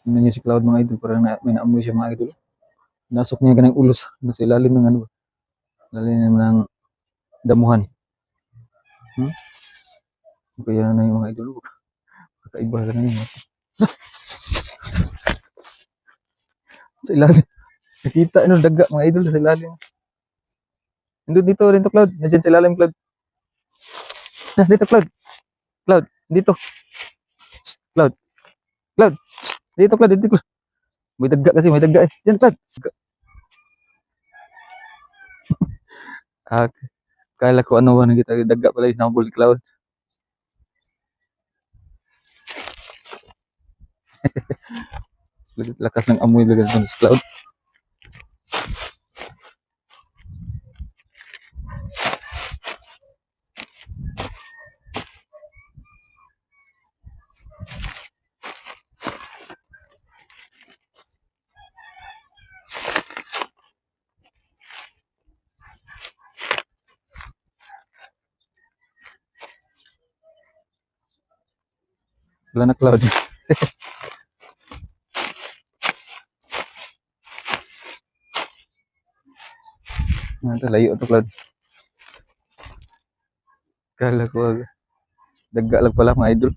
Tingnan niyo si Cloud mga idol, parang may naamoy siya mga idol. Nasok niya kanang ulos sa ilalim ng ano, ilalim ng damuhan. Kaya na yung mga idol, kakaiba ka na yun. Sa ilalim, nakita ano, daga mga idol sa ilalim. Dito rin to Cloud, nandiyan sa ilalim Cloud. Dito Cloud, Cloud, dito. Cloud, Cloud, dito Cloud, dito Cloud. May daga kasi, may daga eh. Diyan Cloud. Ah, kala ko ano ba kita daga pala yung nabol ni Cloud. Lakas ng amoy talaga sa Cloud. Wala na Cloud. Layo to Cloud. Kala ko daga lang pala mga idol.